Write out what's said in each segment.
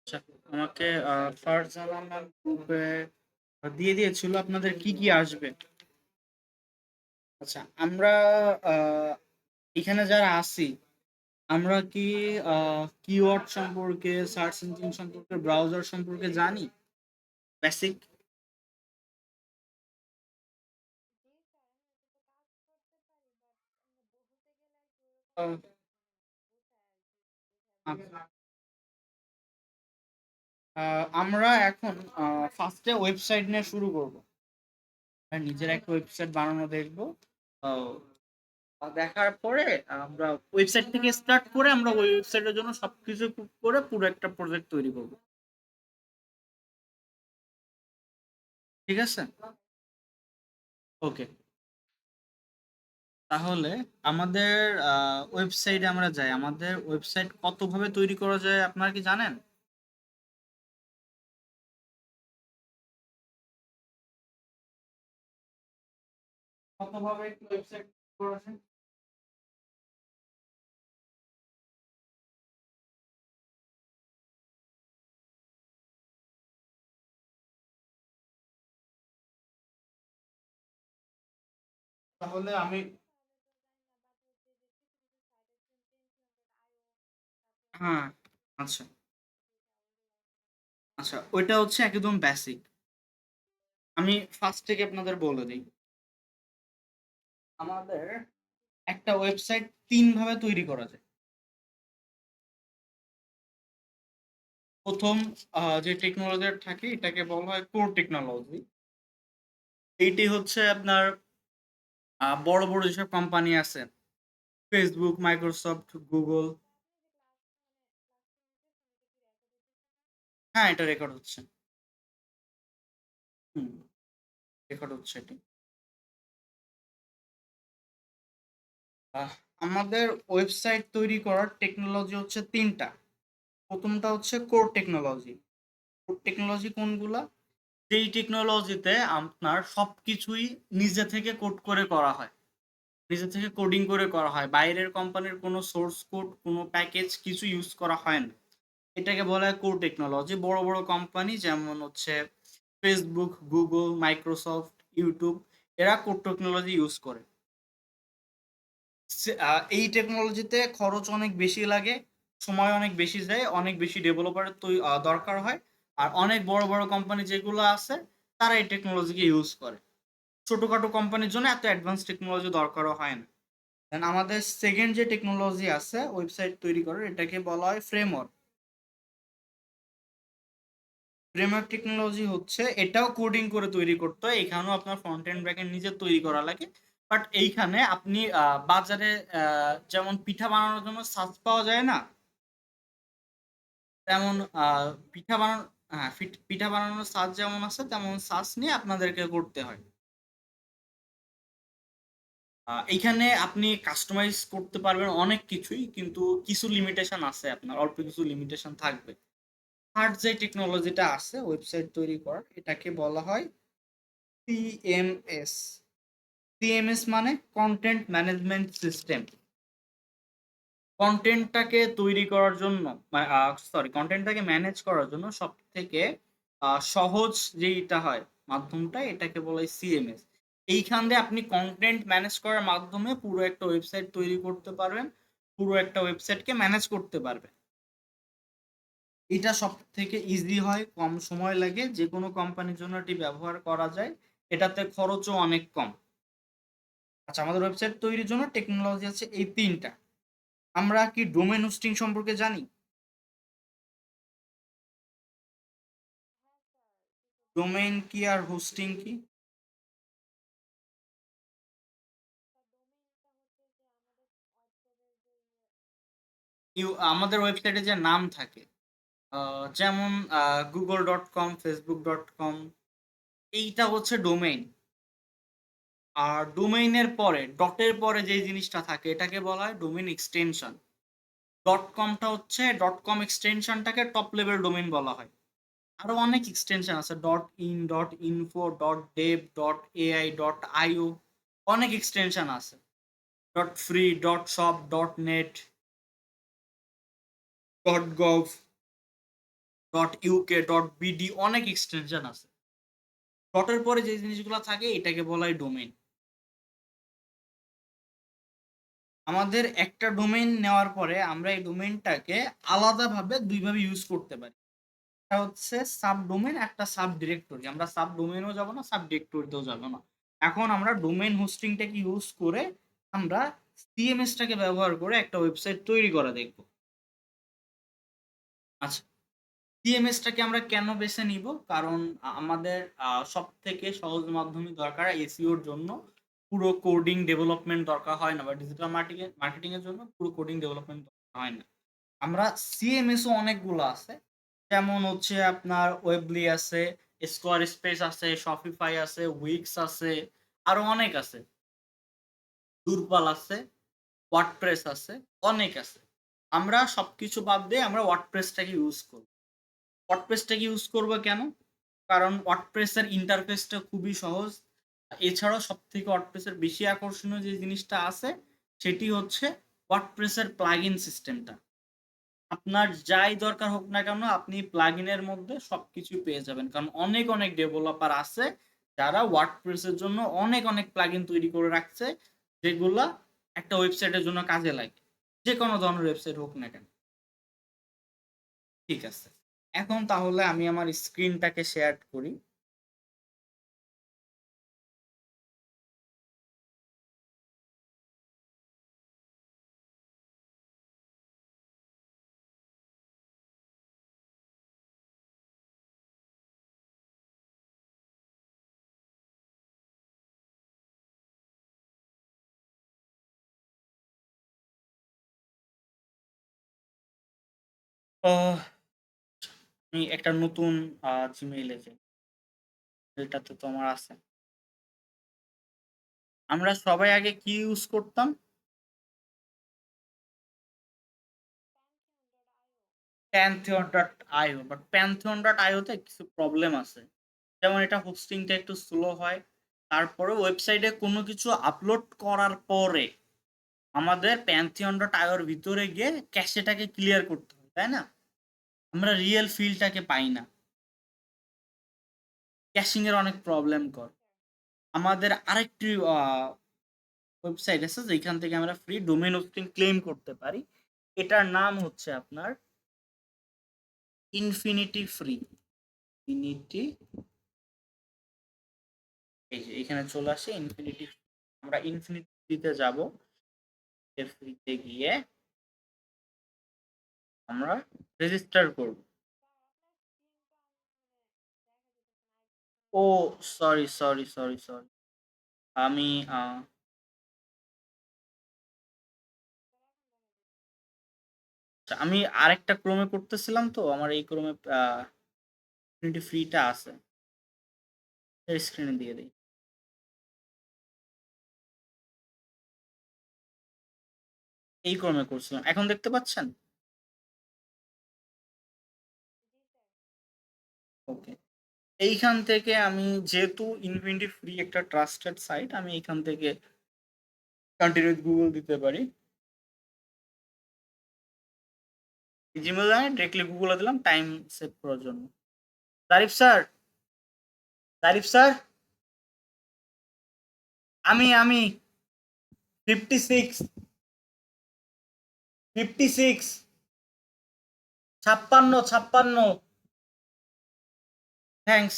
আচ্ছা, আমাকে ফারজানা ম্যাম গ্রুপে দিয়ে দিয়েছিল আপনাদের কি কি আসবে। আচ্ছা, আমরা আহ, এখানে যারা আছি আমরা কি কিওয়ার্ড সম্পর্কে, সার্চ ইঞ্জিন সম্পর্কে, ব্রাউজার সম্পর্কে জানি বেসিক। আমরা এখন ফার্স্টে ওয়েবসাইট নিয়ে শুরু করব। আর নিজের একটা ওয়েবসাইট বানানো দেখবো। আহ, দেখার পরে আমরা ওয়েবসাইট থেকে স্টার্ট করে আমরা ওই ওয়েবসাইটের জন্য সবকিছু করে পুরো একটা প্রজেক্ট তৈরি করব। ঠিক আছে, ওকে। তাহলে আমাদের ওয়েবসাইটে আমরা যাই। আমাদের ওয়েবসাইট কতভাবে তৈরি করা যায় আপনারা কি জানেন? কতভাবে একটি ওয়েবসাইট করা যায়? তাহলে আমি হ্যাঁ, আচ্ছা আচ্ছা, ওইটা হচ্ছে একদম বেসিক। আমি ফার্স্ট থেকে আপনাদের বলে দিই। আমাদের একটা ওয়েবসাইট তিন ভাবে তৈরি করা যায়। প্রথম যে টেকনোলজি থাকে এটাকে বলা হয় কোর টেকনোলজি। এইটি হচ্ছে আপনার বড় বড় যেসব কোম্পানি আছে, ফেসবুক, মাইক্রোসফট, গুগল। হ্যাঁ, এটা রেকর্ড হচ্ছে। হুম, রেকর্ড হচ্ছে এটি। আহ, আমাদের ওয়েবসাইট তৈরি করার টেকনোলজি হচ্ছে তিনটা। প্রথমটা হচ্ছে কোর টেকনোলজি। কোর টেকনোলজি কোনগুলা? যেই টেকনোলজিতে আপনার সবকিছুই নিজে থেকে কোড করে করা হয়, নিজে থেকে কোডিং করে করা হয়, বাইরের কোম্পানির কোনো সোর্স কোড, কোনো প্যাকেজ কিছু ইউজ করা হয় না। এটাকে বলা হয় কোর টেকনোলজি। বড় বড় কোম্পানি যেমন হচ্ছে ফেসবুক, গুগল, মাইক্রোসফট, ইউটিউব, এরা কোর টেকনোলজি ইউজ করে। এই টেকনোলজিতে খরচ অনেক বেশি লাগে, সময় অনেক বেশি যায়, অনেক বেশি ডেভেলপারের দরকার হয়। আর অনেক বড় বড় কোম্পানি যেগুলো আছে তারা এই টেকনোলজিকে ইউজ করে। ছোটখাটো কোম্পানির জন্য এত অ্যাডভান্স টেকনোলজি দরকারও হয় না। দেন আমাদের সেকেন্ড যে টেকনোলজি আছে ওয়েবসাইট তৈরি করার, এটাকে বলা হয় ফ্রেমওয়ার্ক। ফ্রেমওয়ার্ক টেকনোলজি হচ্ছে এটাও কোডিং করে তৈরি করতে হয়, এখানেও আপনার ফ্রন্ট এন্ড ব্যাক এন্ড নিজে তৈরি করা লাগে। বাট এইখানে আপনি বাজারে যেমন পিঠা বানানোর জন্য সাজ পাওয়া যায় না, তেমন পিঠা বানানো, হ্যাঁ, পিঠা বানানোর সাজ যেমন আছে তেমন সাজ নিয়ে আপনাদেরকে করতে হয়। এইখানে আপনি কাস্টমাইজ করতে পারবেন অনেক কিছুই, কিন্তু কিছু লিমিটেশন আছে, আপনার অল্প কিছু লিমিটেশন থাকবে। থার্ড যে টেকনোলজিটা আছে ওয়েবসাইট তৈরি করার, এটাকে বলা হয় সিএমএস। সিএমএস মানে কন্টেন্ট ম্যানেজমেন্ট সিস্টেম। কন্টেন্টটাকে তৈরি করার জন্য, কন্টেন্টটাকে ম্যানেজ করার জন্য সব থেকে সহজ যেইটা হয় মাধ্যমটা, এটাকে বলে সিএমএস। এইখান দিয়ে আপনি কন্টেন্ট ম্যানেজ করার মাধ্যমে পুরো একটা ওয়েবসাইট তৈরি করতে পারবেন, পুরো একটা ওয়েবসাইটকে ম্যানেজ করতে পারবেন। এটা সব থেকে ইজি হয়, কম সময় লাগে, যে কোনো কোম্পানির জন্য এটি ব্যবহার করা যায়, এটাতে খরচও অনেক কম। আচ্ছা, আমাদের ওয়েবসাইট তৈরির জন্য টেকনোলজি আছে এই তিনটা। আমরা কি ডোমেন হোস্টিং সম্পর্কে জানি? ডোমেইন কি আর হোস্টিং কি? আমাদের ওয়েবসাইটে যে নাম থাকে, যেমন google.com, facebook.com, এইটা হচ্ছে ডোমেইন। আর ডোমেইনের পরে ডটের পরে যে জিনিসটা থাকে এটাকে বলা হয় ডোমেইন এক্সটেনশন। ডট কমটা হচ্ছে, ডট কম এক্সটেনশনটাকে টপ লেভেল ডোমেইন বলা হয়। আরো অনেক এক্সটেনশন আছে, dot in, dot info, dot dev, dot AI, dot IO, অনেক এক্সটেনশন আছে। Dot free, dot shop, dot net, dot gov, .uk .bd অনেক এক্সটেনশন আছে। ডটের পরে যে জিনিসগুলো থাকে এটাকে বলা হয় ডোমেইন। আমাদের একটা ডোমেইন নেওয়ার পরে আমরা এই ডোমেইনটাকে আলাদাভাবে দুইভাবে ইউজ করতে পারি। একটা হচ্ছে সাব ডোমেইন, একটা সাব ডিরেক্টরি। আমরা সাব ডোমেইনও যাব না, সাব ডিরেক্টরিতেও যাব না। এখন আমরা ডোমেইন হোস্টিংটাকে ইউজ করে আমরা সিএমএসটাকে ব্যবহার করে একটা ওয়েবসাইট তৈরি করা দেখব। আচ্ছা, সিএমএসটাকে আমরা কেন বেছে নিব? কারণ আমাদের সবথেকে সহজ মাধ্যমই দরকার এসইওর জন্য। পুরো কোডিং ডেভেলপমেন্ট দরকার হয় না, বা ডিজিটাল মার্কেটিং এর জন্য পুরো কোডিং ডেভেলপমেন্ট দরকার হয় না। আমরা সিএমএসও অনেকগুলো আছে, যেমন হচ্ছে আপনার ওয়েবলি আছে, স্কোয়ার স্পেস আছে, শপিফাই আছে, উইক্স আছে, আরো অনেক আছে, দুর্বল আছে, ওয়ার্ডপ্রেস আছে, অনেক আছে। আমরা সবকিছু বাদ দিয়ে আমরা ওয়ার্ডপ্রেসটাকে ইউজ করব। ওয়ার্ডপ্রেসটাকে ইউজ করব কেন? কারণ ওয়ার্ডপ্রেসের ইন্টারফেসটা খুবই সহজ। এছাড়াও সবথেকে ওয়ার্ডপ্রেসের বেশি আকর্ষণীয় যে জিনিসটা আছে সেটি হচ্ছে ওয়ার্ডপ্রেসের প্লাগইন সিস্টেমটা। আপনার যাই দরকার হোক না কেন আপনি প্লাগইনের মধ্যে সবকিছু পেয়ে যাবেন, কারণ অনেক অনেক ডেভেলপার আছে যারা ওয়ার্ডপ্রেসের জন্য অনেক অনেক প্লাগইন তৈরি করে রাখছে, যেগুলা একটা ওয়েবসাইটের জন্য কাজে লাগে, যে কোনো ধরনের ওয়েবসাইট হোক না কেন। ঠিক আছে, এখন তাহলে আমি আমার স্ক্রিনটাকে শেয়ার করি। আহ, আমি একটা নতুন জিমেইলে যাই, এটাতে তোমার আছে। আমরা সবাই আগে কি ইউজ করতাম? Pantheon.io, বাট Pantheon.io তে কিছু প্রবলেম আছে। যেমন এটা হোস্টিংটা একটু স্লো হয়, তারপরে ওয়েবসাইটে কোনো কিছু আপলোড করার পরে আমাদের Pantheon.io এর ভিতরে গিয়ে ক্যাশেটাকে ক্লিয়ার করতে হয়, তাই না? আমরা রিয়েল ফিলটাকে পাই না, ক্যাশিং এর অনেক প্রবলেম কর। আমাদের আরেকটি ওয়েবসাইট আছে যেখান থেকে আমরা ফ্রি ডোমেইন হোস্টিং ক্লেম করতে পারি। এটার নাম হচ্ছে আপনার ইনফিনিটি ফ্রি। ইনফিনিটি, এই যে এখানে চলে আসে ইনফিনিটি। আমরা ইনফিনিটিতে যাব, ফ্রিতে গিয়ে আমরা রেজিস্টার করব। ও সরি সরি সরি সরি, আমি আমি আরেকটা ক্রোমে করতেছিলাম, তো আমার এই ক্রোমে ইনফিনিটি ফ্রিটা আছে, স্ক্রিনে দিয়ে দিই। এই ক্রোমে করছিলাম, এখন দেখতে পাচ্ছেন? ওকে, এইখান থেকে আমি, যেহেতু ইনফিনিটি ফ্রি একটা ট্রাস্টেড সাইট, আমি এইখান থেকে কন্টিনিউ গুগল দিতে পারি। জিমেল আমি ডিরেক্টলি গুগলে দিলাম টাইম সেভ করার জন্য। তারিফ স্যার, তারিফ স্যার, আমি 56, 56, 56, 56, থ্যাঙ্কস।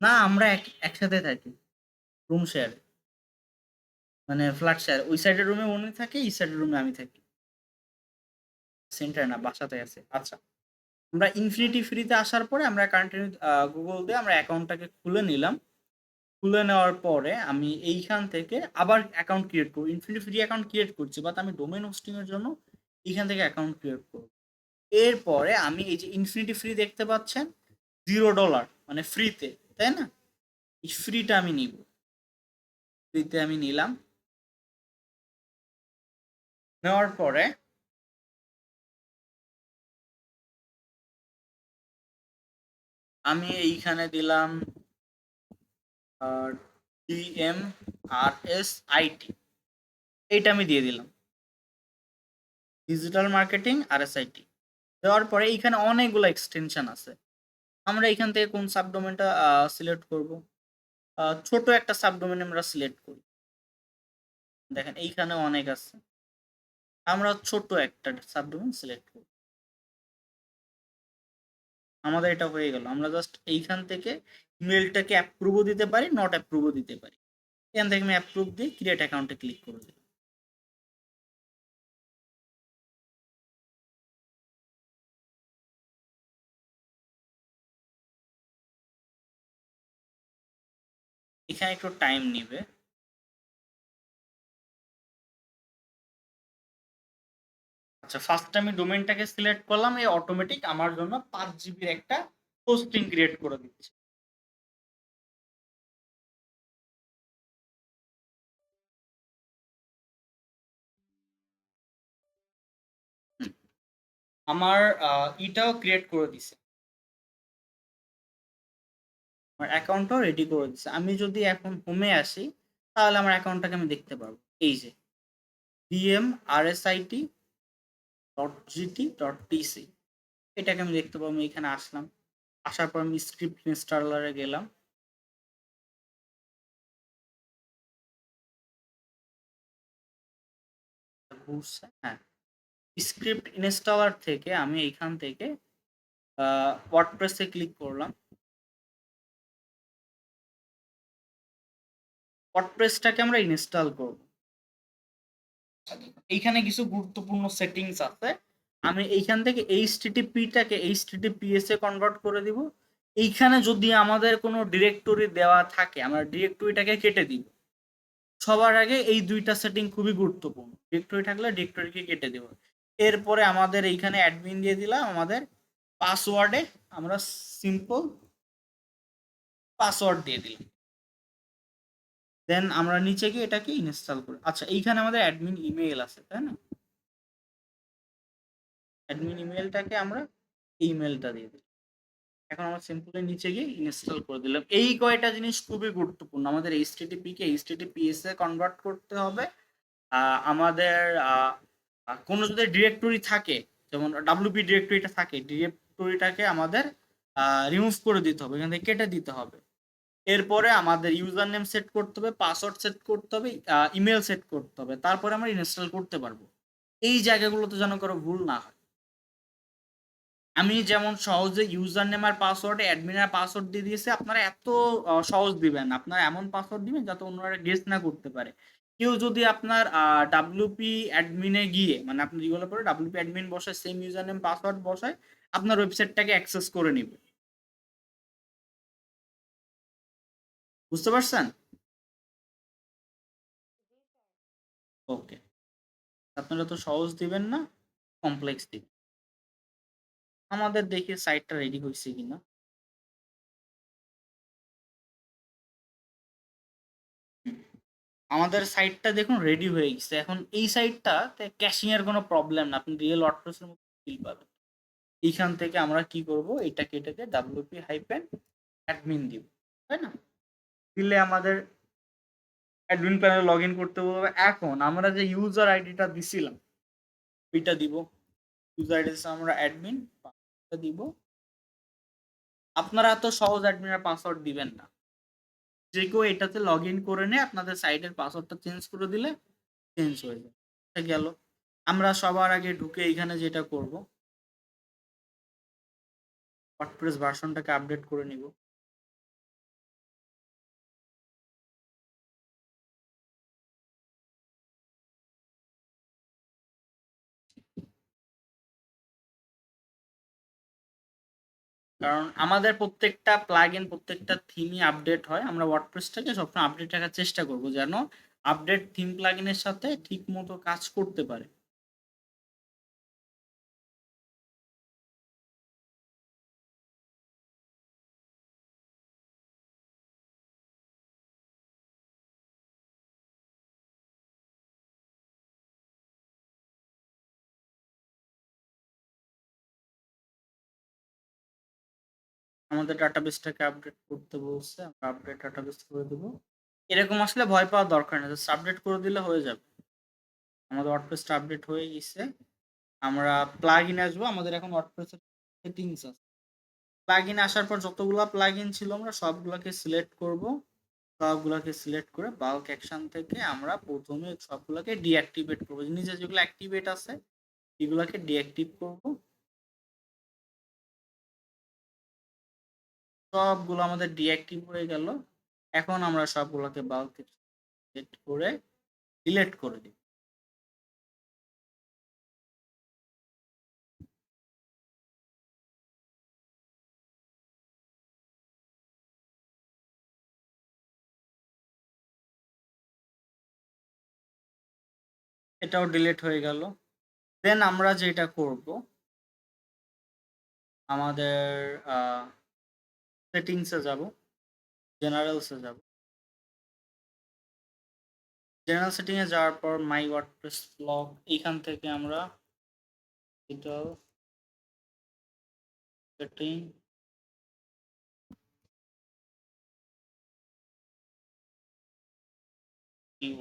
না, আমরা একসাথে থাকি, রুম শেয়ার, মানে ফ্ল্যাট শেয়ার। ওই সাইডের রুমে উনি থাকে, এই সাইডের রুমে আমি থাকি। সেন্টার না, বাসাতে আছে। আচ্ছা, আমরা ইনফিনিটি ফ্রিতে আসার পরে আমরা কন্টিনিউ গুগল দিয়ে আমরা অ্যাকাউন্টটাকে খুলে নিলাম। খুলে নেওয়ার পরে আমি এইখান থেকে আবার অ্যাকাউন্ট ক্রিয়েট করবো। ইনফিনিটি ফ্রি অ্যাকাউন্ট ক্রিয়েট করছি, বাট আমি ডোমেন হোস্টিং এর জন্য এইখান থেকে অ্যাকাউন্ট ক্রিয়েট করবো। এরপরে আমি এই যে ইনফিনিটি ফ্রি দেখতে পাচ্ছেন, $0, মানে ফ্রিতে, তাই না? এই ফ্রিটা আমি নিব, ফ্রিতে আমি নিলাম। নেওয়ার পরে আমি এইখানে দিলাম DMRSIT, এইটা আমি দিয়ে দিলাম। ডিজিটাল মার্কেটিং আরএসআইটি দেওয়ার পরে এইখানে অনেকগুলো এক্সটেনশন আছে। আমরা এখান থেকে কোন সাবডোমেনটা সিলেক্ট করব? ছোট একটা সাবডোমেন আমরা সিলেক্ট করি। দেখেন এইখানে অনেক আছে, আমরা ছোট একটা সাবডোমেন সিলেক্ট করি। আমাদের এটা হয়ে গেল। আমরা জাস্ট এইখান থেকে ইমেলটাকে অ্যাপ্রুভও দিতে পারি, নট অ্যাপ্রুভও দিতে পারি। এখান থেকে আমি অ্যাপ্রুভ দিয়ে ক্রিয়েট অ্যাকাউন্টে ক্লিক করে দিই। এখানে একটু টাইম নিবে। আচ্ছা, ফার্স্ট আমি ডোমেইনটাকে সিলেক্ট করলাম, এই অটোমেটিক আমার জন্য 5 জিবির একটা হোস্টিং ক্রিয়েট করে দিচ্ছে। আমার এটাও ক্রিয়েট করে দিছে, আমার অ্যাকাউন্টও রেডি করে দিছে। আমি যদি এখন হোমে আসি তাহলে আমার অ্যাকাউন্টটাকে আমি দেখতে পারবো। এই যে dmrsit.gt.tc, এটাকে আমি দেখতে পাবো। আমি এখানে আসলাম, আসার পর আমি স্ক্রিপ্ট ইনস্টলারে গেলাম। হ্যাঁ, স্ক্রিপ্ট ইনস্টলার থেকে আমি এইখান থেকে ওয়ার্ডপ্রেসে ক্লিক করলাম। ওয়ার্ডপ্রেসটাকে আমরা ইনস্টল করব। এইখানে কিছু গুরুত্বপূর্ণ সেটিংস আছে। আমি এইখান থেকে এইচটিটিপিটাকে এইচটিটিপিএস এ কনভার্ট করে দিব। এইখানে যদি আমাদের কোনো ডিরেক্টরি দেওয়া থাকে, আমরা ডিরেক্টরিটাকে কেটে দিব। সবার আগে এই দুইটা সেটিং খুবই গুরুত্বপূর্ণ। ডিরেক্টরি থাকলে ডিরেক্টরিকে কেটে দেব। এরপরে আমাদের এইখানে অ্যাডমিন দিয়ে দিলাম। আমাদের পাসওয়ার্ডে আমরা সিম্পল পাসওয়ার্ড দিয়ে দিলাম। দেন আমরা নিচে গিয়ে এটাকে ইনস্টল করি। আচ্ছা, এইখানে আমাদের অ্যাডমিন ইমেল আছে, তাই না? অ্যাডমিন ইমেলটাকে আমরা ইমেলটা দিয়ে দিই। এখন আমরা সিম্পলি নিচে গিয়ে ইনস্টল করে দিলাম। এই কয়টা জিনিস খুবই গুরুত্বপূর্ণ। আমাদের এইচটিটিপি কে এইচটিটিপিএস এ কনভার্ট করতে হবে। আমাদের কোনো যদি ডিরেক্টরি থাকে, যেমন ডাব্লিউপি ডিরেক্টরিটা থাকে, ডিরেক্টরিটাকে আমাদের রিমুভ করে দিতে হবে, এখান থেকে কেটে দিতে হবে। এরপরে আমাদের ইউজার নেম সেট করতে হবে, পাসওয়ার্ড সেট করতে হবে, ইমেল সেট করতে হবে, তারপরে আমরা ইনস্টল করতে পারবো। এই জায়গাগুলোতে যেন কারো ভুল না হয়। আমি যেমন সহজে ইউজার নেম আর পাসওয়ার্ডে অ্যাডমিনের পাসওয়ার্ড দিয়ে দিয়েছি, আপনারা এত সহজ দিবেন। আপনারা এমন পাসওয়ার্ড দিবেন যাতে অন্যরা গেস না করতে পারে। কেউ যদি আপনার ডাব্লিউপি অ্যাডমিনে গিয়ে, মানে আপনি যেগুলো পরে ডাব্লিউপি অ্যাডমিন বসায়, সেম ইউজার নেম পাসওয়ার্ড বসায়, আপনার ওয়েবসাইটটাকে অ্যাক্সেস করে নিবে। বুঝতে পারছেন? ওকে, আপনারা তো সহজ দিবেন না, কমপ্লেক্স দিবেন। আমাদের দেখি সাইটটা রেডি হয়েছে কিনা। আমাদের সাইটটা দেখুন রেডি হয়ে গেছে। এখন এই সাইটটাতে ক্যাশিং এর কোনো প্রবলেম না, আপনি রিয়েল ওয়ার্ডপ্রেসের মতো ফিল পাবেন। এইখান থেকে আমরা কি করব, এটা কেটে দিয়ে ডাব্লিউপি হাইপেন অ্যাডমিন দিব, তাই না? দিলে আমাদের অ্যাডমিন প্যানেলে লগ ইন করতে বলবে। এখন আমরা যে ইউজার আইডিটা দিছিলাম ওইটা দিব। ইউজার আইডি আমরা অ্যাডমিন দিব। আপনারা এত সহজ অ্যাডমিনের পাসওয়ার্ড দিবেন না। যে কেউ এটাতে লগ ইন করে নিয়ে আপনাদের সাইটের পাসওয়ার্ডটা চেঞ্জ করে দিলে চেঞ্জ হয়ে যায়। গেল। আমরা সবার আগে ঢুকে এইখানে যেটা করব, ওয়ার্ডপ্রেস ভার্সনটাকে আপডেট করে নিব। কারণ আমাদের প্রত্যেকটা প্লাগইন, প্রত্যেকটা থিমই আপডেট হয়। আমরা ওয়ার্ডপ্রেসটাকে সবসময় আপডেট রাখার চেষ্টা করব, যেন আপডেট থিম প্লাগইনের সাথে ঠিক মতো কাজ করতে পারে। আমাদের ডাটাবেসটাকে আপডেট করতে বলছে, আমরা আপডেট ডাটাবেস করে দেবো। এরকম আসলে ভয় পাওয়ার দরকার নেই, জাস্ট আপডেট করে দিলে হয়ে যাবে। আমাদের ওয়ার্ডপ্রেসটা আপডেট হয়ে গেছে। আমরা প্লাগইন আসবো। আমাদের এখন ওয়ার্ডপ্রেসের সেটিংস আছে। প্লাগইন আসার পর যতগুলা প্লাগইন ছিল আমরা সবগুলাকে সিলেক্ট করব। সবগুলাকে সিলেক্ট করে বাল্ক অ্যাকশন থেকে আমরা প্রথমে সবগুলাকে ডিঅ্যাক্টিভেট করব। নিচে যেগুলো অ্যাক্টিভেট আছে এগুলাকে ডিঅ্যাক্টিভ করব। সবগুলো আমাদের ডিঅ্যাক্টিভ হয়ে গেল। এখন আমরা সবগুলোকে বাল্ক সিলেক্ট করে ডিলিট করে দিই। এটাও ডিলিট হয়ে গেল। দেন আমরা যেটা করব আমাদের সেটিংসে যাব, জেনারেলসে যাব। জেনারেল সেটিং এ যাওয়ার পর মাই ওয়ার্ডপ্রেস ব্লগ এইখান থেকে আমরা ডিজিটাল সেটিং দিব।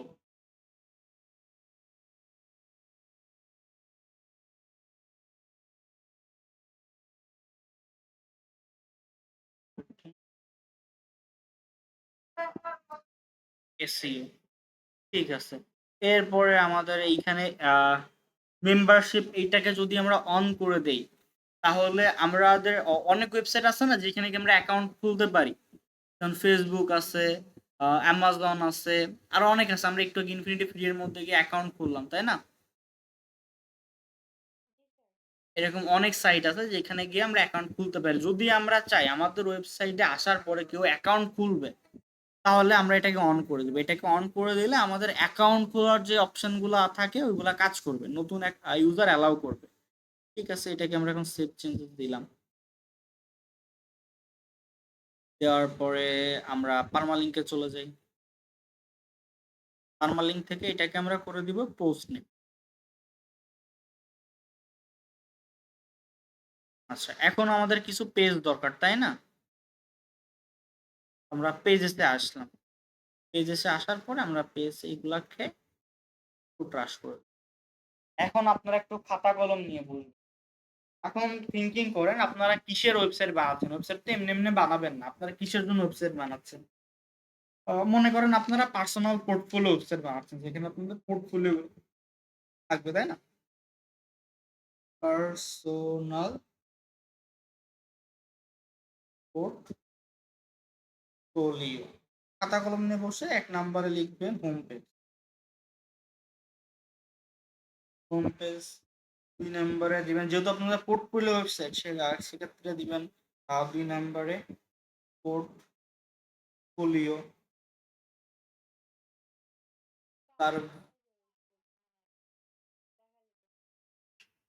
এসইও ঠিক আছে। এরপরে আমাদের এইখানে মেম্বারশিপ এইটাকে যদি আমরা অন করে দেই তাহলে আমাদের অনেক ওয়েবসাইট আছে না যেখানে কি আমরা অ্যাকাউন্ট খুলতে পারি, যেমন ফেসবুক আছে, অ্যামাজন আছে, আরো অনেক আছে। আমরা একটু ইনফিনিটি ফ্রি এর মধ্যে গিয়ে অ্যাকাউন্ট খুললাম, তাই না? এরকম অনেক সাইট আছে যেখানে গিয়ে আমরা অ্যাকাউন্ট খুলতে পারি। যদি আমরা চাই আমাদের ওয়েবসাইটে আসার পরে কেউ অ্যাকাউন্ট খুলবে তাহলে আমরা এটাকে অন করে দেবো। এটাকে অন করে দিলে আমাদের অ্যাকাউন্ট খোলার যে অপশনগুলো থাকে ওইগুলা কাজ করবে, নতুন এক ইউজার অ্যালাউ করবে। ঠিক আছে, এটাকে আমরা এখন সেভ চেঞ্জেস দিলাম। দেওয়ার পরে আমরা পার্মালিঙ্কে চলে যাই। পার্মালিঙ্ক থেকে এটাকে আমরা করে দিব পোস্ট নেম। আচ্ছা, এখন আমাদের কিছু পেজ দরকার, তাই না? আমরা পেজেসে আসলাম। পেজেসে আসার পরে আমরা পেজ এইগুলাকে ট্রাশ করে দিই। এখন আপনারা একটু খাতা কলম নিয়ে বলবেন। এখন থিঙ্কিং করেন আপনারা কিসের ওয়েবসাইট বানাচ্ছেন। ওয়েবসাইট তো এমনি এমনি বানাবেন না, আপনারা কিসের জন্য ওয়েবসাইট বানাচ্ছেন। মনে করেন আপনারা পার্সোনাল পোর্টফোলিও ওয়েবসাইট বানাচ্ছেন যেখানে আপনাদের পোর্টফোলিও থাকবে, তাই না? Personal portfolio. খাতা কলম নিয়ে বসে ১ নম্বরে লিখবেন হোম পেজ। হোম পেজ ২ নম্বরে দিবেন, যেহেতু আপনাদের পোর্টফোলিও ওয়েবসাইট সেক্ষেত্রে দিবেন ২ নম্বরে পোর্টফোলিও। তার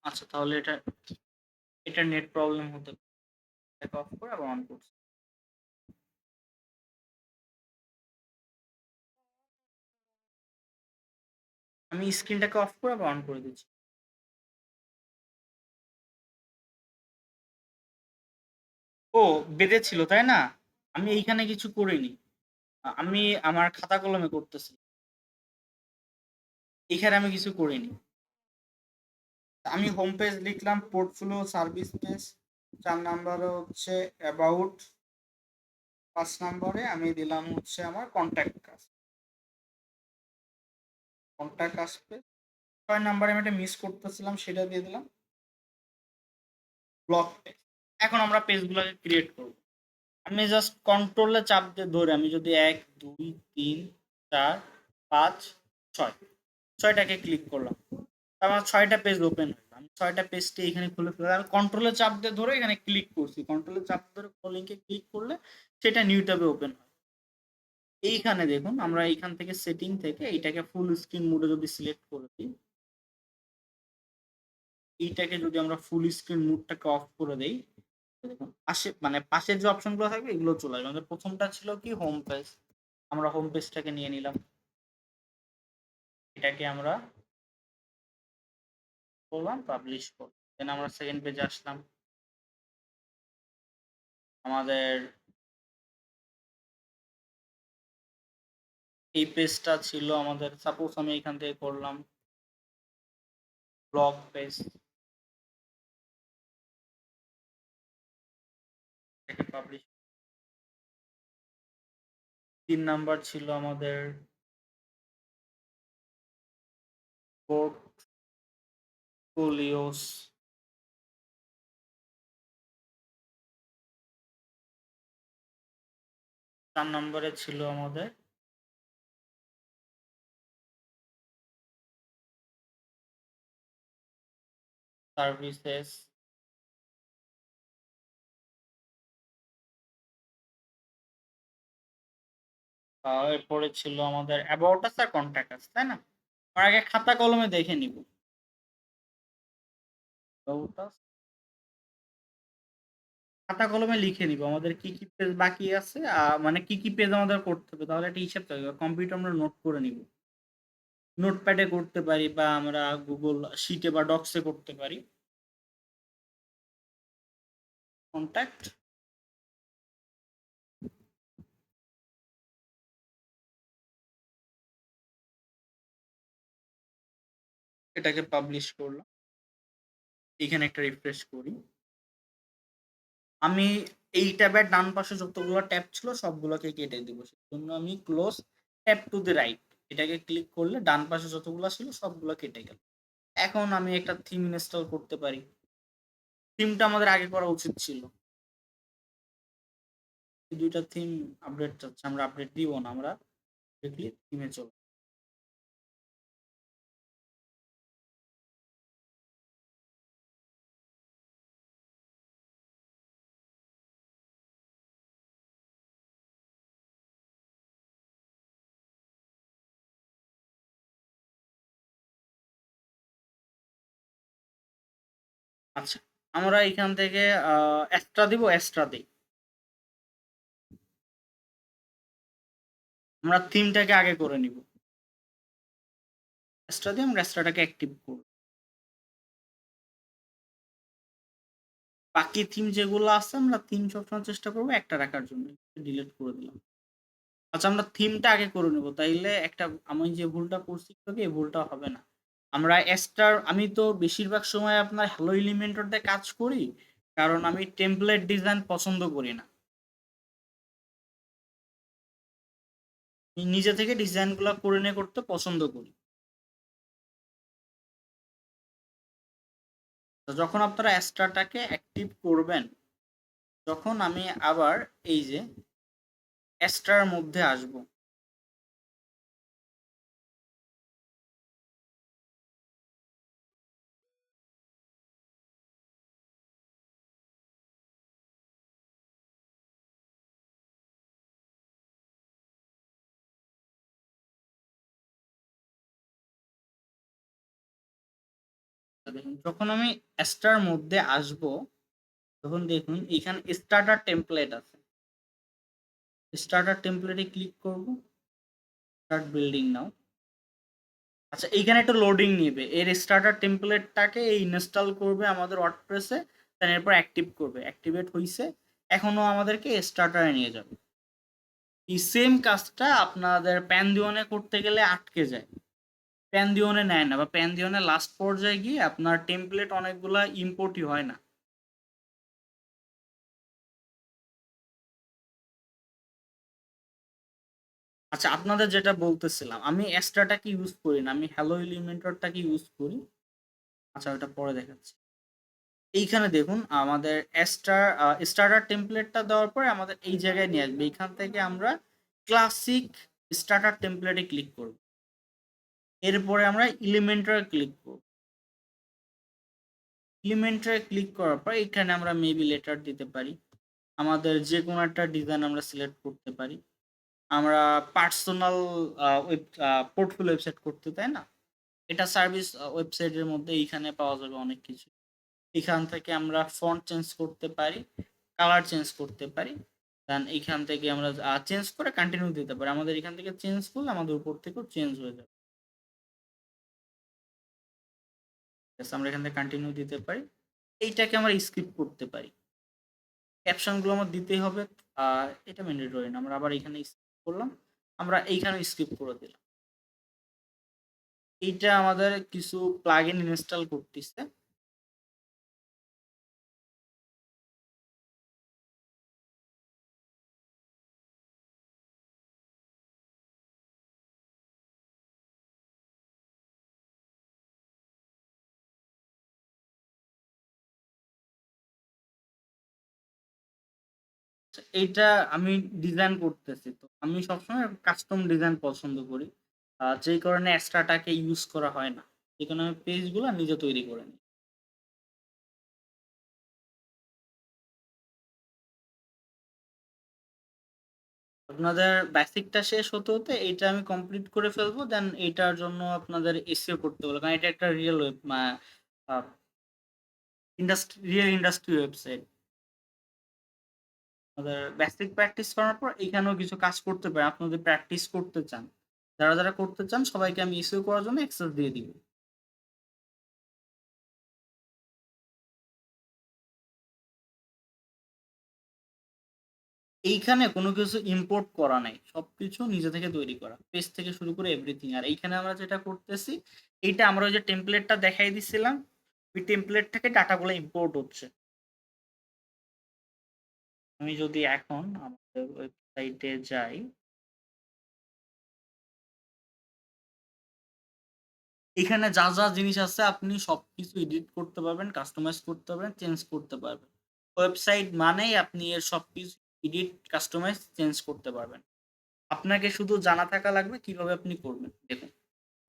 আচ্ছা, তাহলে এটা নেট প্রবলেম হতে পারে। এটাকে অফ করে আবার অন করছি। আমি স্ক্রিনটাকে অফ করে আবার অন করে দিচ্ছি। ও, বেঁধেছিল তাই না? আমি এইখানে কিছু করিনি। আমি আমার খাতা কলমে করতেছি। এখানে আমি কিছু করিনি। আমি হোম পেজ লিখলাম, পোর্টফোলিও সার্ভিস পেজ। ৪ নম্বরে হচ্ছে অ্যাবাউট। ৫ নম্বরে আমি দিলাম হচ্ছে আমার কন্ট্যাক্ট কাজ। কন্ট্যাক্ট আসবে। ৬ নম্বরে আমি একটা মিস করতেছিলাম সেটা দিয়ে দিলাম ব্লক পেজ। এখন আমরা পেজগুলোকে ক্রিয়েট করব। আমি জাস্ট কন্ট্রোলে চাপ দিয়ে ধরে আমি যদি ১ ২ ৩ ৪ ৫ ৬ ৬টাকে ক্লিক করলাম, আমার ৬টা পেজ ওপেন হলো। আমি ৬টা পেজটি এখানে খুলে ফেললাম। আমি কন্ট্রোলে চাপ দিয়ে ধরে এখানে ক্লিক করছি। কন্ট্রোলে চাপ ধরে লিংকে ক্লিক করলে সেটা নিউ ট্যাবে ওপেন হয়। এইখানে দেখুন আমরা এইখান থেকে সেটিং থেকে এইটাকে ফুল স্ক্রিন মোডে যদি সিলেক্ট করে দিই, এইটাকে যদি আমরা ফুল স্ক্রিন মোডটাকে অফ করে দেই, দেখুন মানে পাশের যে অপশনগুলো থাকবে এগুলো চলে আসবে। আমাদের প্রথমটা ছিল কি হোম পেজ, আমরা হোম পেজটাকে নিয়ে নিলাম। এটাকে আমরা করলাম পাবলিশ করলাম। দেন আমরা সেকেন্ড পেজে আসলাম। আমাদের এই পেজটা ছিল আমাদের, সাপোজ আমি এখান থেকে করলাম ব্লগ পেজ। এটাকে পাবলিশ। 3 নাম্বার ছিল আমাদের পোর্টফোলিওস। 4 নম্বরে ছিল আমাদের সার্ভিসেস। এরপরে ছিল আমাদের about us R contact us, তাই না? আর আগে খাতা কলমে দেখে নিব। অ্যাবাউট আস, খাতা কলমে লিখে নিব আমাদের কি কি পেজ বাকি আছে, মানে কি কি পেজ আমাদের করতে হবে, তাহলে একটা হিসাব থাকবে। কম্পিউটার আমরা নোট করে নিব, নোটপ্যাডে করতে পারি বা আমরা গুগল শিটে বা ডক্সে করতে পারি। কন্ট্যাক্ট, এটাকে পাবলিশ করলাম। এখানে একটা রিফ্রেশ করি। আমি এই ট্যাবের ডান পাশে যতগুলো ট্যাব ছিল সবগুলোকে কেটে দিব, সেজন্য আমি close tab to the right এটাকে ক্লিক করলে ডান পাশে যতগুলো ছিল সবগুলো কেটে গেল। এখন আমি একটা থিম ইনস্টল করতে পারি। থিমটা আমাদের আগে করা উচিত ছিল। এই দুইটা থিম আপডেট চাচ্ছে, আমরা আপডেট দিব না, আমরা ডিরেক্টলি থিমে চল। আচ্ছা, আমরা এখান থেকে এক্সট্রা দিব, এক্সট্রা দিই। আমরা থিমটাকে আগে করে নিব, এক্সট্রা দিয়ে আমরা এক্সট্রাটাকে অ্যাক্টিভ করব। বাকি থিম যেগুলো আছে আমরা থিম সবসময় চেষ্টা করবো একটা রাখার জন্য, ডিলিট করে দিলাম। আচ্ছা, আমরা থিমটা আগে করে নেব, তাইলে একটা আমি যে ভুলটা করছি তোকে এই ভুলটা হবে না। আমরা এক্সট্রা, আমি তো বেশিরভাগ সময় আপনার হ্যালো এলিমেন্টর দিয়ে কাজ করি, কারণ আমি টেমপ্লেট ডিজাইন পছন্দ করি না। আমি নিজে থেকে ডিজাইনগুলো করে নিয়ে করতে পছন্দ করি। তো যখন আপনারা এক্সট্রাটাকে অ্যাক্টিভ করবেন, তখন আমি আবার এই যে এক্সট্রার মধ্যে আসব। দেখুন, যখন আমি এক্সট্রার মধ্যে আসব, তখন দেখুন এখানে স্টার্টার টেমপ্লেট আছে। স্টার্টার টেমপ্লেটে ক্লিক করব, স্টার্ট বিল্ডিং নাও। আচ্ছা, এইখানে একটা লোডিং নেবে, এর স্টার্টার টেমপ্লেটটাকে ইনস্টল করবে আমাদের ওয়ার্ডপ্রেসে, দেন এরপর অ্যাক্টিভ করবে। অ্যাক্টিভেট হইছে, এখনো আমাদেরকে স্টার্টারে নিয়ে যাবে। এই সেম কাজটা আপনাদের প্যানদিওনে করতে গেলে আটকে যায়, প্যানদিওনে নেয় না, বা প্যানদিওনে লাস্ট পর্যায়ে গিয়ে আপনার টেমপ্লেট অনেকগুলা ইম্পোর্টই হয় না। আচ্ছা, আপনাদের যেটা বলতেছিলাম, আমি এক্সট্রাটাকে ইউজ করি না, আমি হ্যালো এলিমেন্টরটাকে ইউজ করি। আচ্ছা, ওটা পরে দেখাচ্ছি। এইখানে দেখুন আমাদের স্টার্টার টেমপ্লেটটা দেওয়ার পরে আমাদের এই জায়গায় নিয়ে আসবে। এইখান থেকে আমরা ক্লাসিক স্টার্টার টেমপ্লেটে ক্লিক করব, এরপরে আমরা এলিমেন্টরে ক্লিক করব। এলিমেন্টরে ক্লিক করার পর এখানে আমরা মেবি লেটার দিতে পারি, আমাদের যে কোনো একটা ডিজাইন আমরা সিলেক্ট করতে পারি। আমরা পার্সোনাল পোর্টফোলিও ওয়েবসাইট করতে, তাই না? এটা সার্ভিস ওয়েবসাইটের মধ্যে এইখানে পাওয়া যাবে অনেক কিছু। এখান থেকে আমরা ফন্ট চেঞ্জ করতে পারি, কালার চেঞ্জ করতে পারি, দেন এইখান থেকে আমরা চেঞ্জ করে কন্টিনিউ দিতে পারি। আমাদের এখান থেকে চেঞ্জ করলে আমাদের উপর থেকেও চেঞ্জ হয়ে যাবে। আমরা এখান থেকে কন্টিনিউ দিতে পারি। এইটাকে আমরা স্কিপ করতে পারি, ক্যাপশনগুলো আমার দিতেই হবে। এটা ম্যান্ডেটরি না, আমরা আবার এখানে স্কিপ করলাম, আমরা এইখানে স্কিপ করে দিলাম। এইটা আমাদের কিছু প্লাগইন ইনস্টল করতেছে। এইটা আমি ডিজাইন করতেছি, তো আমি সবসময় কাস্টম ডিজাইন পছন্দ করি, যেই কারণে এক্সট্রাটাকে ইউজ করা হয় না, এই কারণে আমি পেজগুলো নিজে তৈরি করে নিই। আপনাদের বেসিকটা শেষ হতে হতে এইটা আমি কমপ্লিট করে ফেলবো, দেন এইটার জন্য আপনাদের এসইও করতে হবে, কারণ এটা একটা real web industry, real industry website. আমাদের বেসিক প্র্যাকটিস করার পর এখানেও কিছু কাজ করতে পারে, আপনি যদি প্র্যাকটিস করতে চান, যারা যারা করতে চান সবাইকে আমি এসইও করার জন্য অ্যাক্সেস দিয়ে দিব। এইখানে কোনো কিছু ইম্পোর্ট করা নাই, সবকিছু নিজে থেকে তৈরি করা, পেজ থেকে শুরু করে এভরিথিং। আর এইখানে আমরা যেটা করতেছি, এইটা আমরা ওই যে টেমপ্লেটটা দেখাই দিছিলাম, ওই টেমপ্লেট থেকে ডাটাগুলো ইম্পোর্ট হচ্ছে। আমি যদি এখন আমাদের ওয়েবসাইটে যাই, এখানে যা যা জিনিস আছে আপনি সবকিছু এডিট করতে পারবেন, কাস্টমাইজ করতে পারবেন, চেঞ্জ করতে পারবেন। ওয়েবসাইট মানেই আপনি এর সবকিছু এডিট, কাস্টমাইজ, চেঞ্জ করতে পারবেন। আপনাকে শুধু জানা থাকা লাগবে কিভাবে আপনি করবেন। দেখুন,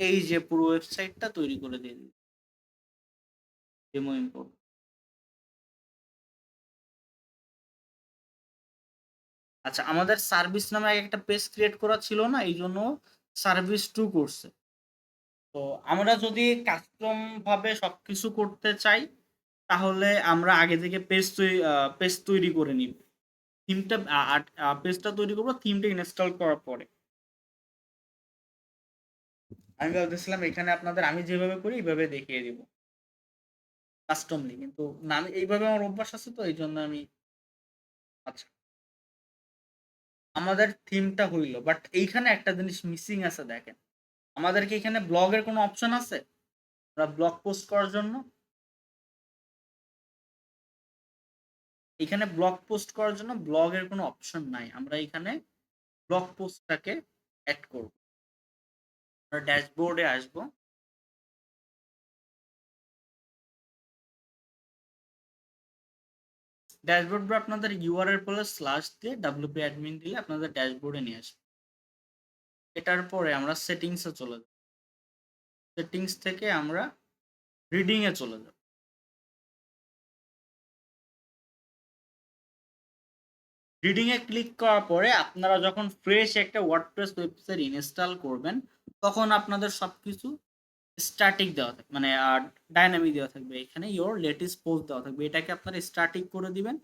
এই যে পুরো ওয়েবসাইটটা তৈরি করে দিন, ডেমো ইম্পোর্ট। আচ্ছা, আমাদের সার্ভিস নামে একটা পেজ ক্রিয়েট করা ছিল না, এই জন্য সার্ভিস টু করছে। তো আমরা যদি কাস্টম ভাবে সবকিছু করতে চাই, তাহলে আমরা আগে থেকে পেজ তৈরি করে নিব। থিমটা পেজটা তৈরি করবো থিমটা ইনস্টল করার পরে। আমি ভাবতেছিলাম এখানে আপনাদের আমি যেভাবে করি এইভাবে দেখিয়ে দিব কাস্টমলি, কিন্তু না, আমি এইভাবে আমার অভ্যাস আছে, তো এই জন্য আমি। আচ্ছা, আমাদের থিমটা হইলো, বাট এইখানে একটা জিনিস মিসিং আছে, দেখেন। আমাদের কি এখানে ব্লগের কোনো অপশন আছে? আমরা ব্লগ পোস্ট করার জন্য এখানে ব্লগ পোস্ট করার জন্য ব্লগের কোনো অপশন নাই। আমরা এখানে ব্লগ পোস্টটাকে অ্যাড করব। আমরা ড্যাশবোর্ডে আসবো। ড্যাশবোর্ড বা আপনাদের ইউআরএল পরে স্ল্যাশ দিয়ে ডাব্লিউপি অ্যাডমিন দিলে আপনাদের ড্যাশবোর্ডে নিয়ে আসবে। এটার পরে আমরা সেটিংসে চলে যাব। সেটিংস থেকে আমরা রিডিং এ চলে যাব। রিডিং এ ক্লিক করার পরে আপনারা যখন ফ্রেশ একটা ওয়ার্ডপ্রেস ওয়েবসাইট ইনস্টল করবেন, তখন আপনাদের সবকিছু স্ট্যাটিক দেওয়া থাকবে, মানে ডাইনামিক দেওয়া থাকবে। এখানে ইওর লেটেস্ট পোস্ট দেওয়া থাকবে, এটাকে আপনারা স্ট্যাটিক করে দিবেন।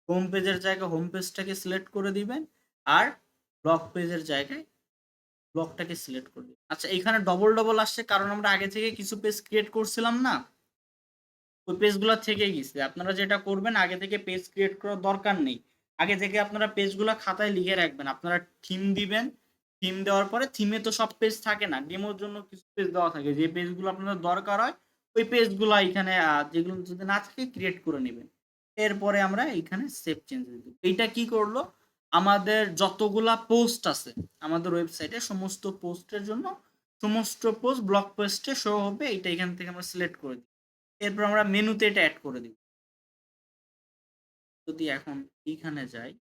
হোম পেজের জায়গায় হোম পেজটাকে সিলেক্ট করে দিবেন, আর ব্লগ পেজের জায়গায় ব্লগটাকে সিলেক্ট করে দিবেন। আচ্ছা, এখানে ডবল ডবল আসছে কারণ আমরা আগে থেকে কিছু পেজ ক্রিয়েট করছিলাম না, ওই পেজগুলো থেকে গেছে। আপনারা যেটা করবেন, আগে থেকে পেজ ক্রিয়েট করার দরকার নেই। আগে থেকে আপনারা পেজগুলো খাতায় লিখে রাখবেন। আপনারা থিম দিবেন, থিম দেওয়ার পরে থিমে তো সব পেজ থাকে না, ডেমোর জন্য কিছু পেজ দেওয়া থাকে, যে পেজগুলো আপনাদের দরকার হয় ওই পেজগুলো এখানে, যেগুলো যদি না থাকে ক্রিয়েট করে নেবেন। এরপরে আমরা এখানে সেভ চেঞ্জ দিব। এইটা কি করলো, আমাদের যতগুলা পোস্ট আছে আমাদের ওয়েবসাইটে, সমস্ত পোস্টের জন্য সমস্ত পোস্ট ব্লগ পোস্টে শো হবে। এটা এখান থেকে আমরা সিলেক্ট করে দিই। এরপর আমরা মেনুতে এটা অ্যাড করে দিব। যদি এখন এইখানে যাই,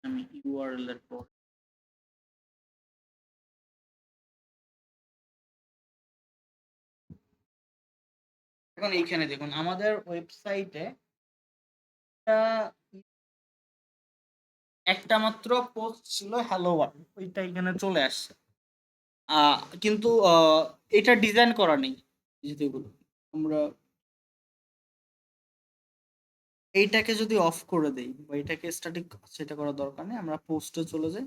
আমি ইউআরএল এর পর এখন এইখানে দেখুন আমাদের ওয়েবসাইটে একটা মাত্র পোস্ট ছিল, হ্যালো ওয়ার্ল্ড, ওইটা এখানে চলে আসছে। কিন্তু এটা ডিজাইন করা নেই। যদি বলি, আমরা এইটাকে যদি অফ করে দেই বা এটাকে স্ট্যাটিক, সেটা করার দরকার নেই। আমরা পোস্টে চলে যাই।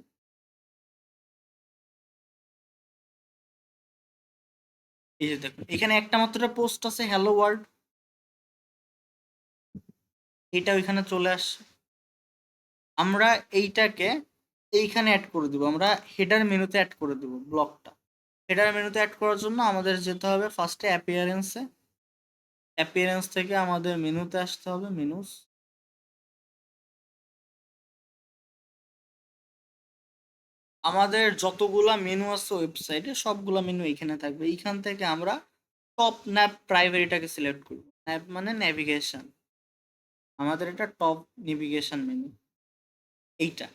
এই যে দেখুন এখানে একটা মাত্র পোস্ট আছে, হ্যালো ওয়ার্ল্ড, এটা ওইখানে চলে আসছে। আমরা এইটাকে এইখানে অ্যাড করে দিব, আমরা হেডার মেনুতে অ্যাড করে দিব ব্লকটা। হেডার মেনুতে অ্যাড করার জন্য আমাদের যেতে হবে ফার্স্টে অ্যাপিয়ারেন্সে, অ্যাপিয়ারেন্স থেকে আমাদের মেনুতে আসতে হবে, মেনুস। আমাদের যতগুলা মেনু আছে ওয়েবসাইটে সবগুলা মেনু এখানে থাকবে। এইখান থেকে আমরা টপ ন্যাপ প্রাইমারিটাকে সিলেক্ট করব। ন্যাপ মানে নেভিগেশন, আমাদের এটা টপ নেভিগেশন মেনু, এইটা।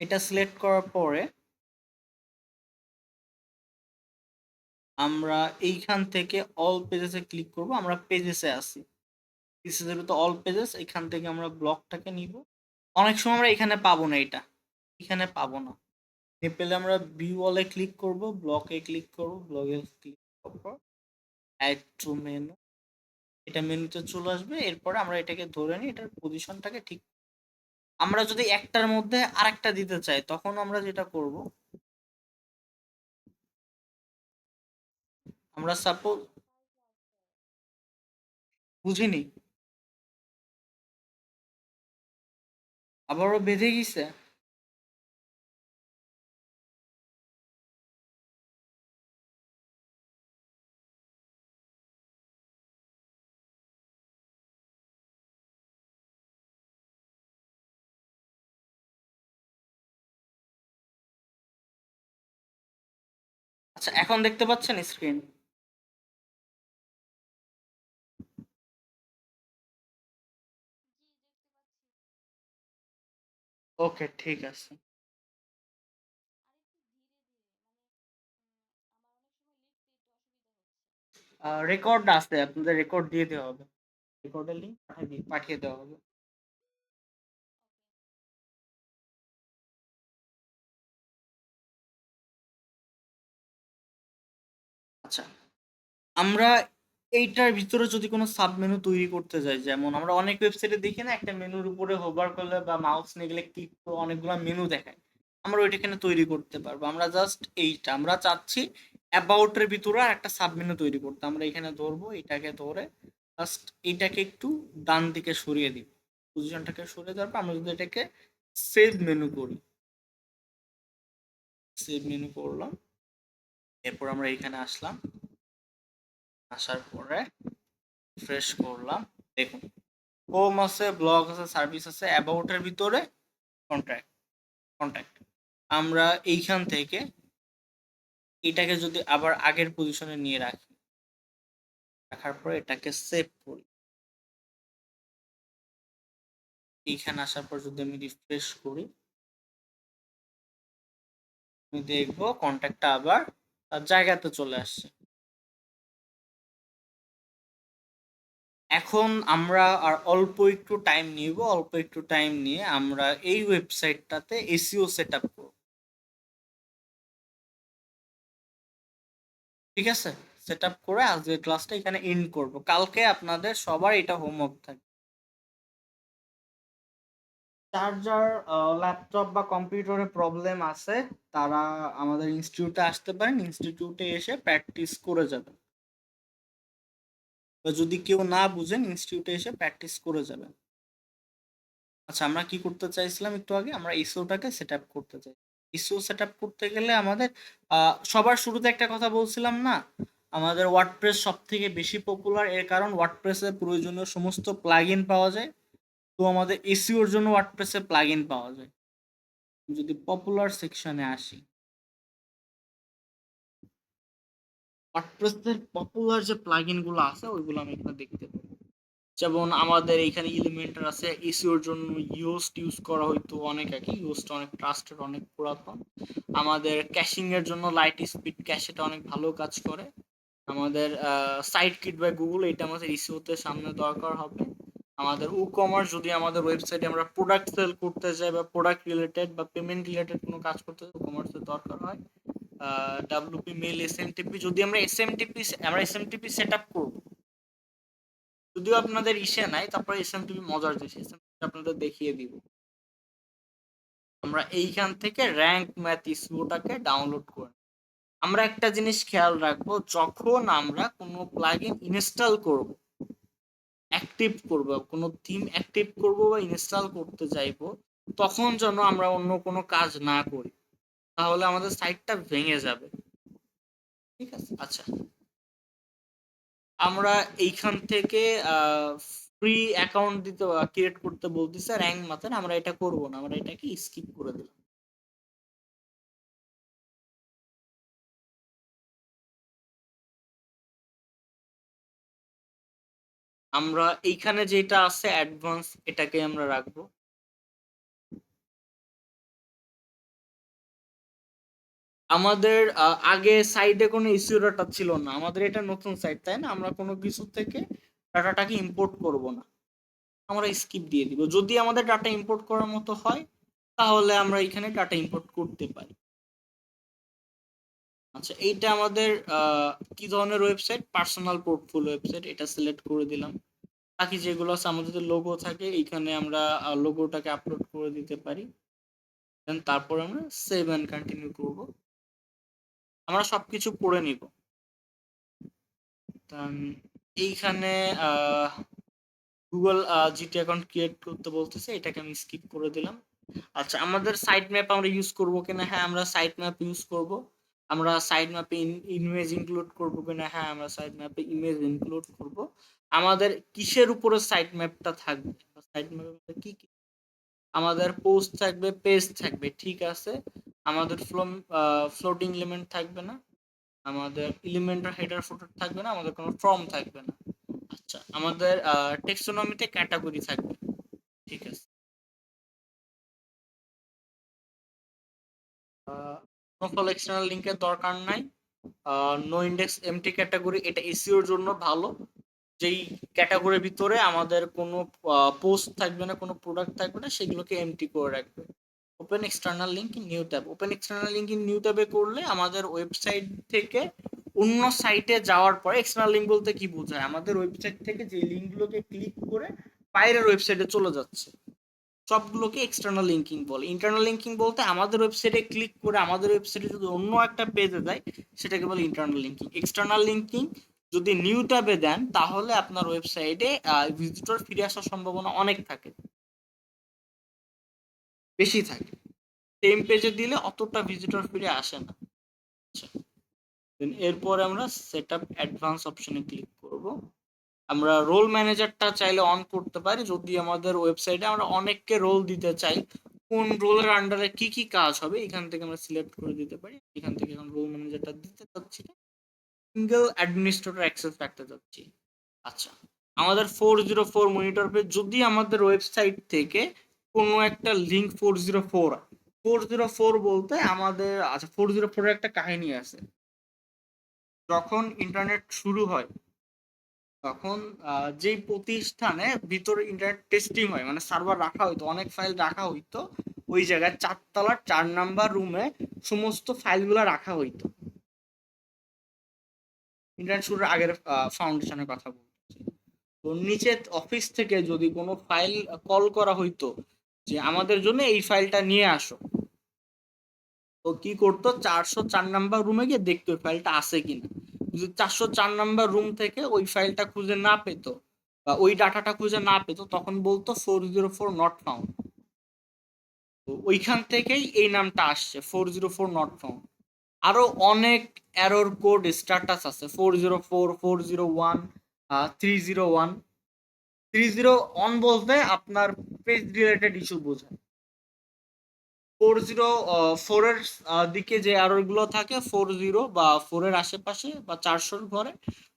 এটা সিলেক্ট করার পরে আমরা এইখান থেকে অল পেজেসে ক্লিক করব। আমরা পেজেসে আসি, দিস তো অল পেজেস, এখান থেকে আমরা ব্লকটাকে নিব। অনেক সময় আমরা এখানে পাবো না, এটা এখানে পাবো না, পেলে আমরা ভিউ অলে ক্লিক করব, ব্লকে ক্লিক করব, ব্লকে ক্লিক করার পর অ্যাড টু মেনু, এটা মেনুতে চলে আসবে। এরপরে আমরা এটাকে ধরে নিই, এটার পজিশনটাকে ঠিক। আমরা যদি একটার মধ্যে আরেকটা দিতে চাই, তখন আমরা যেটা করব, আমরা সাপোজ, বুঝিনি, আবারও বেঁধে গেছে। আচ্ছা, এখন দেখতে পাচ্ছেন স্ক্রিন? ওকে, ঠিক আছে। রেকর্ড আছে, আপনাদের রেকর্ড দিয়ে দেওয়া হবে, রেকর্ডের লিঙ্ক পাঠিয়ে দেওয়া হবে। আচ্ছা, আমরা এইটার ভিতরে যদি কোনো সাব মেনু তৈরি করতে যাই, যেমন আমরা অনেক ওয়েবসাইটে দেখি না, একটা মেনুর উপরে হোভার করলে বা মাউস নিয়ে গেলে ক্লিক করে অনেকগুলো মেনু দেখায়, আমরা ওইটা এখানে তৈরি করতে পারবো। আমরা জাস্ট এইটা আমরা চাচ্ছি অ্যাবাউট এর ভিতরে আর একটা সাব মেনু তৈরি করতে। আমরা এখানে ধরবো, এটাকে ধরে জাস্ট এইটাকে একটু ডান দিকে সরিয়ে দিব, পজিশনটাকে সরিয়ে দেওয়ার পর আমরা যদি এটাকে সেভ মেনু করি, সেভ মেনু করলাম, এরপর আমরা এখানে আসলাম, আসার পরে রিফ্রেশ করলাম, দেখুন হোম আছে, ব্লগ আছে, সার্ভিস আছে, অ্যাবাউট এর ভিতরে কন্ট্যাক্ট, কন্ট্যাক্ট। আমরা এইখান থেকে এটাকে যদি আবার আগের পজিশনে নিয়ে রাখি, রাখার পরে এটাকে সেভ করি, এইখানে আসার পর যদি আমি রিফ্রেশ করি, আমি দেখবো কন্ট্যাক্টটা আবার তার জায়গাতে চলে আসছে। এখন আমরা আর অল্প একটু টাইম নিব, অল্প একটু টাইম নিয়ে আমরা এই ওয়েবসাইটটাতে এসইও সেট আপ করব। ঠিক আছে, সেট আপ করে আজকের ক্লাসটা এখানে এন্ড করব। কালকে আপনাদের সবার এটা হোমওয়ার্ক থাকবে। চার্জার, ল্যাপটপ বা কম্পিউটারে প্রবলেম আছে, তারা আমাদের ইনস্টিটিউটে আসতে পারেন, ইনস্টিটিউটে এসে প্র্যাকটিস করে যাবেন। বা যদি কেউ না বুঝেন, ইনস্টিটিউটে এসে প্র্যাকটিস করে যাবেন। আচ্ছা, আমরা কি করতে চাইছিলাম একটু আগে, আমরা ইসোটাকে সেট আপ করতে চাই। ইসো সেট আপ করতে গেলে আমাদের সবার শুরুতে একটা কথা বলছিলাম না, আমাদের ওয়ার্ডপ্রেস সব থেকে বেশি পপুলার, এর কারণ ওয়ার্ডপ্রেসের প্রয়োজনীয় সমস্ত প্লাগ ইন পাওয়া যায়। তো আমাদের এসইওর জন্য ওয়ার্ডপ্রেসে প্লাগ ইন পাওয়া যায়। যদি পপুলার সেকশনে আসি, ওয়ার্ডপ্রেসের পপুলার যে প্লাগইন গুলো আছে ওইগুলো আমি এখানে দেখতে পাবো। যেমন আমাদের এখানে এলিমেন্টার আছে, এসইওর জন্য ইউস্ট ইউজ করা হইতো অনেক আগে, ইউস্ট অনেক ট্রাস্টেড, অনেক পুরাতন। আমাদের ক্যাশিং এর জন্য লাইট স্পিড ক্যাশ, এটা অনেক ভালো কাজ করে। আমাদের সাইট কিট বাই গুগল, এটা আমাদের ইসিওতে সামনে দরকার হবে। আমাদের ই কমার্স, যদি আমাদের ওয়েবসাইটে আমরা প্রোডাক্ট সেল করতে চাই বা প্রোডাক্ট রিলেটেড বা পেমেন্ট রিলেটেড কোনো কাজ করতে চাই, ই কমার্সের দরকার হয়। ডাব্লিউপি মেল, এসএমটিপি, যদি আমরা এসএমটিপি সেট আপ করবো, যদিও আপনাদের ইসে নাই, তারপরে এসএমটিপি মজার জিনিস, এসএমটিপি আপনাদের দেখিয়ে দিব। আমরা এইখান থেকে র্যাঙ্ক ম্যাথ ইসিওটাকে ডাউনলোড করে, আমরা একটা জিনিস খেয়াল রাখবো, যখন আমরা কোনো প্লাগইন ইনস্টল করব, অ্যাক্টিভ করব, কোনো থিম অ্যাক্টিভ করব বা ইনস্টল করতে চাইবো, তখন যেন আমরা অন্য কোনো কাজ না করি, তাহলে আমাদের সাইটটা ভেঙে যাবে। ঠিক আছে, আচ্ছা, আমরা এইখান থেকে ফ্রি অ্যাকাউন্ট দিতে ক্রিয়েট করতে বলতেছে র্যাঙ্ক মাতেন, আমরা এটা করব না, আমরা এটাকে স্কিপ করে দিলাম। আমরা এইখানে যেটা আছে অ্যাডভান্স, এটাকে আমরা রাখবো। আমাদের আগে সাইডে কোনো ইস্যু ডাটা ছিল না, আমাদের এটা নতুন সাইট, তাই না? আমরা কোনো কিছু থেকে ডাটাটাকে ইম্পোর্ট করব না, আমরা স্কিপ দিয়ে দিব। যদি আমাদের ডাটা ইম্পোর্ট করার মতো হয় তাহলে আমরা এখানে ডাটা ইম্পোর্ট করতে পারি। আচ্ছা, এইটা আমাদের কি ধরনের ওয়েবসাইট? পার্সোনাল পোর্টফোলিও ওয়েবসাইট, এটা সিলেক্ট করে দিলাম। বাকি যেগুলো আছে, আমাদের যদি লোগো থাকে এইখানে আমরা লোগোটাকে আপলোড করে দিতে পারি। দেন তারপর আমরা সেভ অ্যান্ড কন্টিনিউ করব। আমরা সবকিছু করে নিব। এইখানে গুগল জিটি অ্যাকাউন্ট ক্রিয়েট করতে বলতেছে, এটাকে আমি স্কিপ করে দিলাম। আচ্ছা, আমাদের সাইট ম্যাপ আমরা ইউজ করব কিনা? হ্যাঁ, আমরা সাইট ম্যাপ ইউজ করব। আমরা সাইট ম্যাপে ইমেজ ইনক্লুড করব কিনা? হ্যাঁ, আমরা সাইট ম্যাপে ইমেজ ইনক্লুড করব। আমাদের কিসের উপরে সাইট ম্যাপটা থাকবে? সাইট ম্যাপের মধ্যে কি কি? আমাদের পোস্ট থাকবে, পেজ থাকবে, ঠিক আছে। আমাদের ফ্লোটিং এলিমেন্ট থাকবে না, আমাদের এলিমেন্টার হেডার ফুটার থাকবে না, আমাদের কোনো ফর্ম থাকবে না। আচ্ছা, আমাদের টেক্সোনমিতে ক্যাটাগরি থাকবে, ঠিক আছে। কোনো এক্সটার্নাল লিংকের দরকার নাই। নো ইন্ডেক্স এমটি ক্যাটাগরি, এটা এসইওর জন্য ভালো। যেই ক্যাটাগরির ভিতরে আমাদের কোনো পোস্ট থাকবে না, কোনো প্রোডাক্ট থাকবে না, সেগুলোকে এমটি করে রাখবে। Open external link in new tab, open external link in new ট্যাবে করলে আমাদের ওয়েবসাইট থেকে অন্য সাইটে যাওয়ার পরে, এক্সটার্নাল লিঙ্ক বলতে কি বোঝায়? আমাদের ওয়েবসাইট থেকে যে লিঙ্কগুলোকে ক্লিক করে বাইরের ওয়েবসাইটে চলে যাচ্ছে, সবগুলোকে এক্সটার্নাল লিঙ্কিং বলে। ইন্টারনাল লিঙ্কিং বলতে আমাদের ওয়েবসাইটে ক্লিক করে আমাদের ওয়েবসাইটে যদি অন্য একটা পেজে যায়, সেটাকে বলে ইন্টারনাল লিঙ্কিং। এক্সটার্নাল লিঙ্কিং যদি নিউ ট্যাবে দেন তাহলে আপনার ওয়েবসাইটে ভিজিটর ফিরে আসার সম্ভাবনা অনেক থাকে, বেশি থাকে। সেম পেজে দিলে অতটা ভিজিটর ফিরে আসে না। আচ্ছা, এরপরে আমরা সেট আপ অ্যাডভান্স অপশনে ক্লিক করব। আমরা রোল ম্যানেজারটা চাইলে অন করতে পারি যদি আমাদের ওয়েবসাইটে আমরা অনেককে রোল দিতে চাই। কোন রোলের আন্ডারে কি কি কাজ হবে এখান থেকে আমরা সিলেক্ট করে দিতে পারি। এখান থেকে এখন রোল ম্যানেজারটা দিতে চাচ্ছি না, সিঙ্গেল অ্যাডমিনিস্ট্রেটর অ্যাক্সেস রাখতে চাচ্ছি। আচ্ছা, আমাদের 404 মনিটর পেজ, যদি আমাদের ওয়েবসাইট থেকে কোনো একটা লিঙ্ক 404 বলতে আমাদের, আচ্ছা 404 এর একটা কাহিনী আছে। যখন ইন্টারনেট শুরু হয় তখন যেই প্রতিষ্ঠানে ভিতরে ইন্টারনেট টেস্টিং হয়, মানে সার্ভার রাখা হইতো, অনেক ফাইল রাখা হইতো, ওই জায়গায় 4 তলার 4 নাম্বার রুমে সমস্ত ফাইলগুলো রাখা হইতো। ইন্টারনেট শুরুর আগের ফাউন্ডেশনের কথা বলছি। তো নিচে অফিস থেকে যদি কোনো ফাইল কল করা হইতো যে আমাদের জন্য এই ফাইলটা নিয়ে আসো, তো কি করতো? 404 নাম্বার রুমে গিয়ে দেখতো ওই ফাইলটা আছে কিনা। যদি 404 নাম্বার রুম থেকে ওই ফাইলটা খুঁজে না পেতো বা ওই ডাটাটা খুঁজে না পেতো, তখন বলতো 404 নট ফাউন্ড। তো ওইখান থেকেই এই নামটা আসছে, 404 নট ফাউন্ড। আরো অনেক এরর কোড স্ট্যাটাস আছে, 404, 401, 301। 301 বলতে আপনার পেজ রিলেটেড ইস্যু বোঝায়। 404 এর দিকে যে এরর গুলো থাকে, 40 বা 4 এর আশেপাশে বা 400-র ঘরে,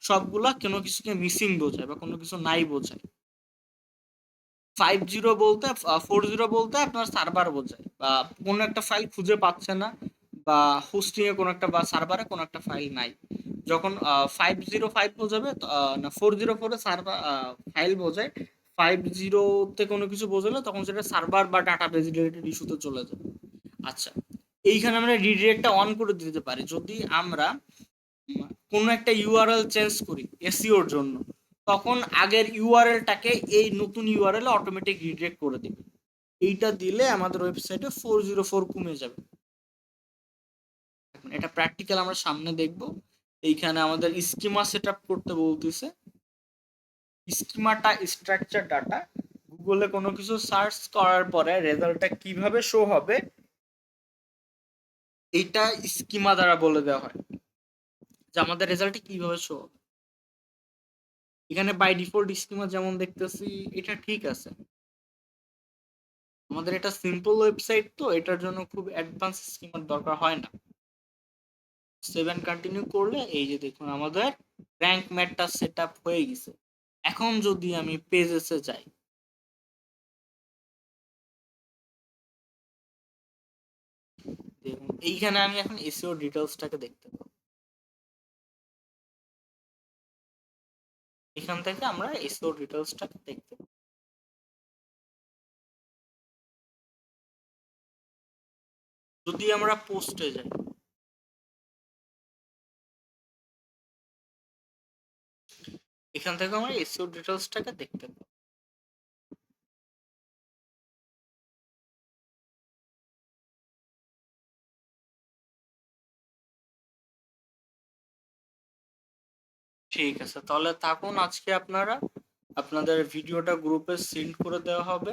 সবগুলা কোনো কিছুকে মিসিং বোঝায় বা কোনো কিছু নাই বোঝায়। 50 বলতে 40 বলতে আপনার সার্ভার বোঝায়, বা কোনো একটা ফাইল খুঁজে পাচ্ছে না, বা হোস্টিং এ কোনো একটা বা সার্ভারে কোনো একটা ফাইল নাই। যখন 505 বোঝাবে না 404 সার্ভার ফাইল বোঝায়, 50-তে কোনো কিছু বোঝালে তখন সেটা সার্ভার বা ডাটাবেজ রিলেটেড ইস্যুতে চলে যাবে। আচ্ছা, এইখানে আমরা রিডিরেক্টটা অন করে দিতে পারি যদি আমরা কোনো একটা ইউআরএল চেঞ্জ করি এসইওর জন্য, তখন আগের ইউআরএলটাকে এই নতুন ইউআরএল অটোমেটিক রিডিরেক্ট করে দিবে। এইটা দিলে আমাদের ওয়েবসাইটে 404 কমে যাবে। এটা প্র্যাকটিক্যাল আমরা সামনে দেখব। এইখানে আমাদের স্কিমা সেট আপ করতে বলতেছে। স্কিমাটা স্ট্রাকচার ডাটা, গুগলে কোনো কিছু সার্চ করার পরে রেজাল্টটা কিভাবে শো হবে এইটা স্কিমা দ্বারা বলে দেওয়া হয়, যে আমাদের রেজাল্টটা কিভাবে শো হবে। এখানে বাই ডিফল্ট স্কিমা যেমন দেখতেছি এটা ঠিক আছে। আমাদের এটা সিম্পল ওয়েবসাইট, তো এটার জন্য খুব অ্যাডভান্স স্কিমার দরকার হয় না। 7 কন্টিনিউ করলে এই যে দেখুন আমাদের র্যাঙ্ক ম্যাটটা সেট আপ হয়ে গেছে। এখন যদি আমি পেজেসে যাই, দেখুন এইখানে আমি এখন এসইও ডিটেলসটাকে দেখতে পাবো। এখান থেকে আমরা এসইও ডিটেলসটাকে দেখতে পাবো। যদি আমরা পোস্টে যাই, এখান থেকে আমরা এসইও ডিটেলসটাকে দেখতে পাবো। ঠিক আছে, তাহলে থাকুন, আজকে আপনারা আপনাদের ভিডিওটা গ্রুপে সেন্ড করে দেওয়া হবে।